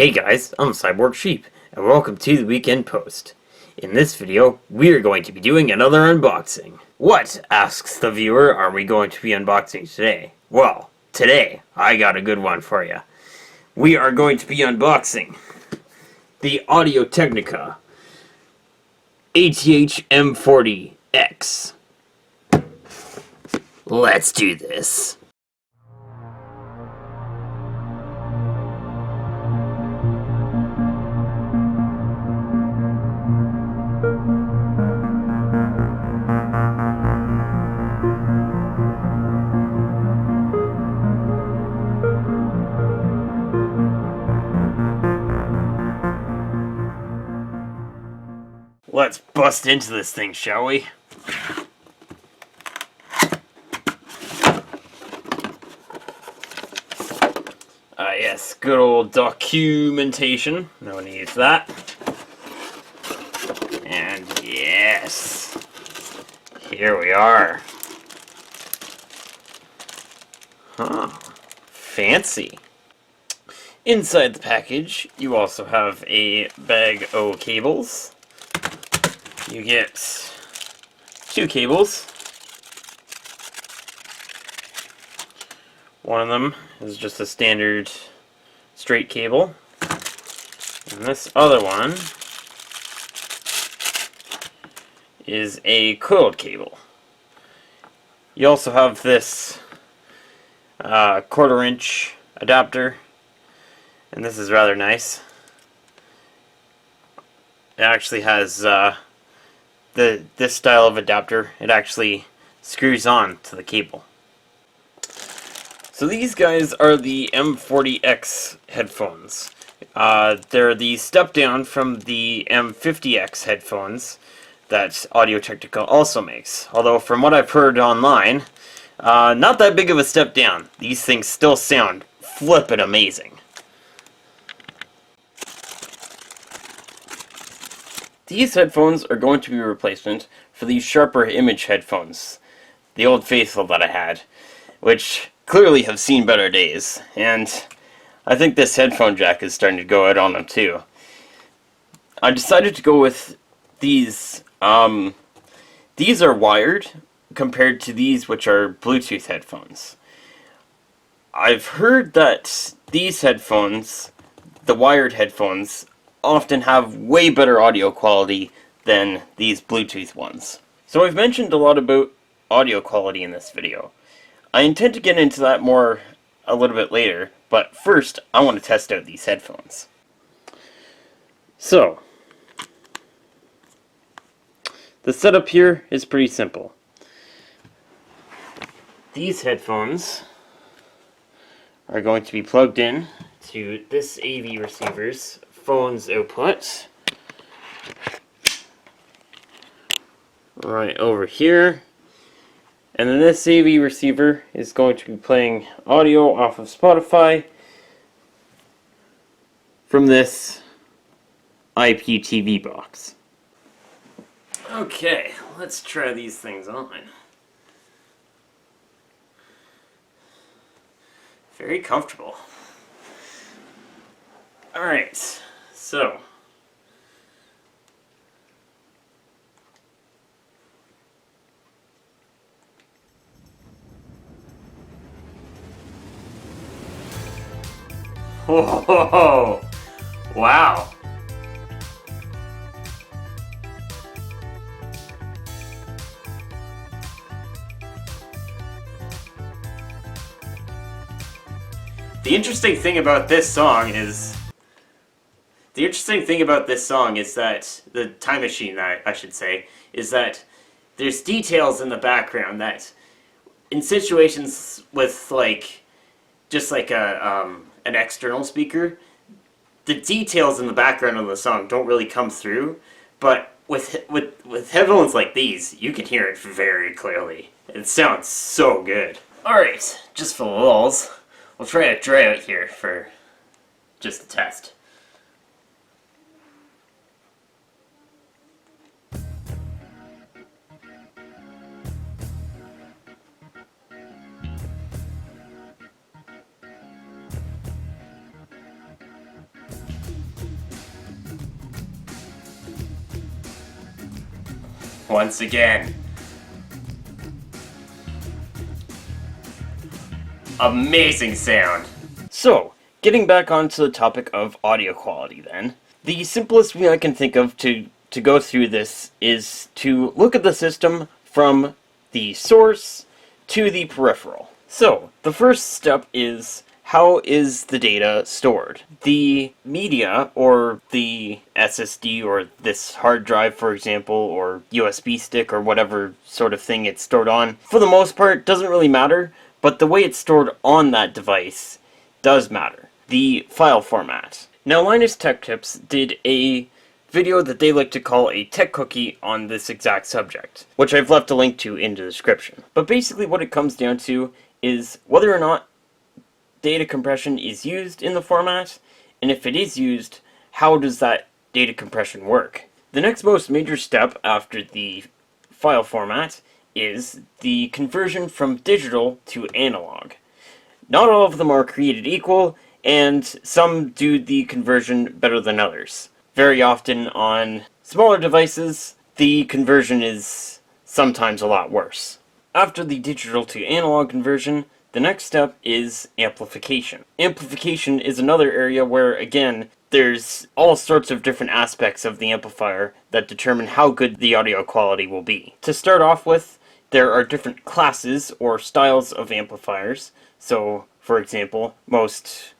Hey guys, I'm Cyborg Sheep, and welcome to the Weekend Post. In this video, we are going to be doing another unboxing. What, asks the viewer, are we going to be unboxing today? Well, today, I got a good one for you. We are going to be unboxing the Technica ATH-M40x. Let's do this. Let's bust into this thing, shall we? Yes, good old documentation. No one needs that. And yes, here we are. Huh, fancy. Inside the package, you also have a bag of cables. You get 2 cables. One of them is just a standard straight cable. And this other one is a coiled cable. You also have this 1/4-inch adapter, and this is rather nice. It actually has this style of adapter. It actually screws on to the cable. So these guys are the M40X headphones. They're the step down from the M50X headphones that Audio-Technica also makes. Although from what I've heard online, not that big of a step down. These things still sound flippin' amazing. These headphones are going to be a replacement for these sharper image headphones, the old faithful that I had, which clearly have seen better days, and I think this headphone jack is starting to go out on them too. I decided to go with these. These are wired compared to these, which are Bluetooth headphones. I've heard that these headphones, the wired headphones, often have way better audio quality than these Bluetooth ones. So I've mentioned a lot about audio quality in this video. I intend to get into that more a little bit later, but first I want to test out these headphones. So, the setup here is pretty simple. These headphones are going to be plugged in to this AV receiver's phone's output. Right over here. And then this AV receiver is going to be playing audio off of Spotify from this IPTV box. Okay, let's try these things on. Very comfortable. Alright, so whoa, wow. The interesting thing about this song is that the time machine, I should say, is that there's details in the background that in situations with just like an external speaker, the details in the background of the song don't really come through, but with headphones like these, you can hear it very clearly. It sounds so good. Alright, just for the lulz, we'll try it dry out here for just a test. once again. Amazing sound. So, getting back onto the topic of audio quality then. The simplest way I can think of to go through this is to look at the system from the source to the peripheral. So, the first step is, how is the data stored? The media, or the SSD, or this hard drive, for example, or USB stick, or whatever sort of thing it's stored on, for the most part, doesn't really matter, but the way it's stored on that device does matter. The file format. Now, Linus Tech Tips did a video that they like to call a TechQuickie on this exact subject, which I've left a link to in the description. But basically what it comes down to is whether or not data compression is used in the format, and if it is used, how does that data compression work? The next most major step after the file format is the conversion from digital to analog. Not all of them are created equal, and some do the conversion better than others. Very often on smaller devices, the conversion is sometimes a lot worse. After the digital to analog conversion, the next step is amplification. Amplification is another area where, again, there's all sorts of different aspects of the amplifier that determine how good the audio quality will be. To start off with, there are different classes or styles of amplifiers. So, for example, most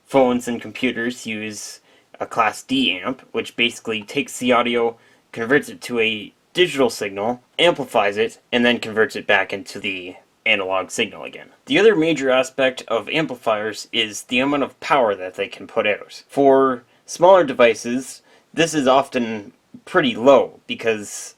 phones and computers use a Class D amp, which basically takes the audio, converts it to a digital signal, amplifies it, and then converts it back into the analog signal again. The other major aspect of amplifiers is the amount of power that they can put out. For smaller devices, this is often pretty low because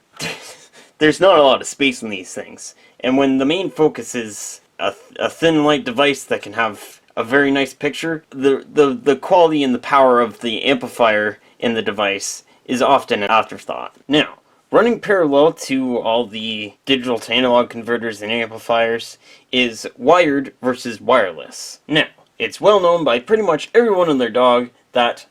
there's not a lot of space in these things. And when the main focus is a thin light device that can have a very nice picture, the quality and the power of the amplifier in the device is often an afterthought. Now, running parallel to all the digital to analog converters and amplifiers is wired versus wireless. Now, it's well known by pretty much everyone and their dog that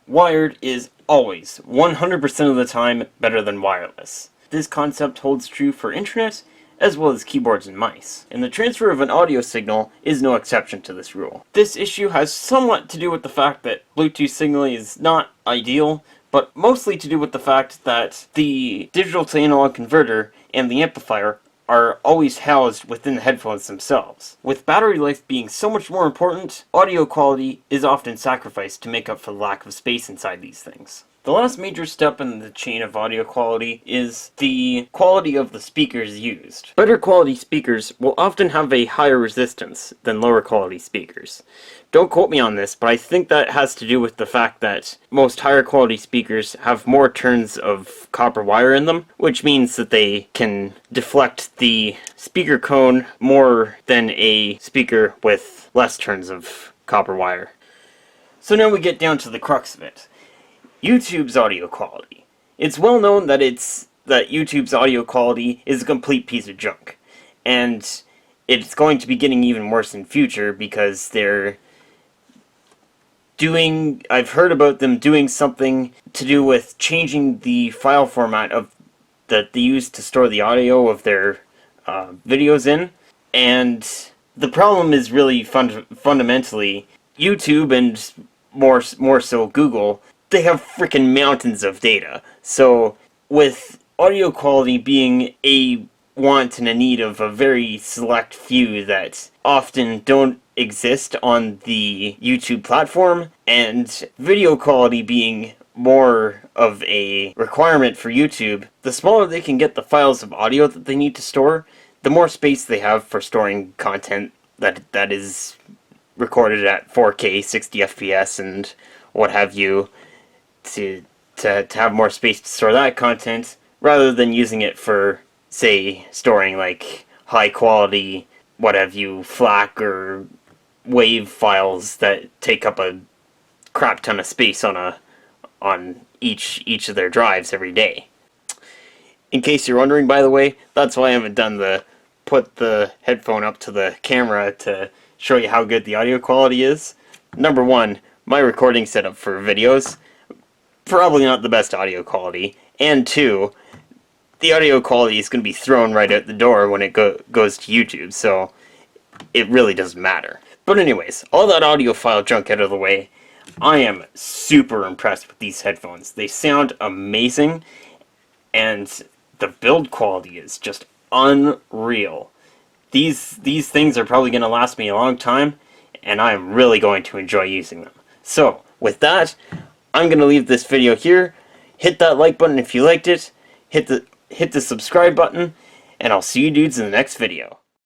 wired is always, 100% of the time, better than wireless. This concept holds true for internet, as well as keyboards and mice. And the transfer of an audio signal is no exception to this rule. This issue has somewhat to do with the fact that Bluetooth signaling is not ideal, but mostly to do with the fact that the digital to analog converter and the amplifier are always housed within the headphones themselves. With battery life being so much more important, audio quality is often sacrificed to make up for the lack of space inside these things. The last major step in the chain of audio quality is the quality of the speakers used. Better quality speakers will often have a higher resistance than lower quality speakers. Don't quote me on this, but I think that has to do with the fact that most higher quality speakers have more turns of copper wire in them, which means that they can deflect the speaker cone more than a speaker with less turns of copper wire. So now we get down to the crux of it. YouTube's audio quality. It's well known that YouTube's audio quality is a complete piece of junk. And it's going to be getting even worse in future because I've heard about them doing something to do with changing the file format that they use to store the audio of their videos in. And the problem is really fundamentally YouTube, and more so Google. They have freaking mountains of data. So with audio quality being a want and a need of a very select few that often don't exist on the YouTube platform, and video quality being more of a requirement for YouTube, the smaller they can get the files of audio that they need to store, the more space they have for storing content that is recorded at 4K, 60 FPS, and what have you, to have more space to store that content, rather than using it for, say, storing like high quality, what have you, FLAC or WAV files that take up a crap ton of space on each of their drives every day. In case you're wondering, by the way, that's why I haven't put the headphone up to the camera to show you how good the audio quality is. Number one, my recording setup for videos, probably not the best audio quality. And two, the audio quality is going to be thrown right out the door when it goes to YouTube, so it really doesn't matter. But anyways, all that audiophile junk out of the way, I am super impressed with these headphones. They sound amazing, and the build quality is just unreal. These things are probably going to last me a long time, and I am really going to enjoy using them. So, with that, I'm going to leave this video here. Hit that like button if you liked it. Hit the subscribe button, and I'll see you dudes in the next video.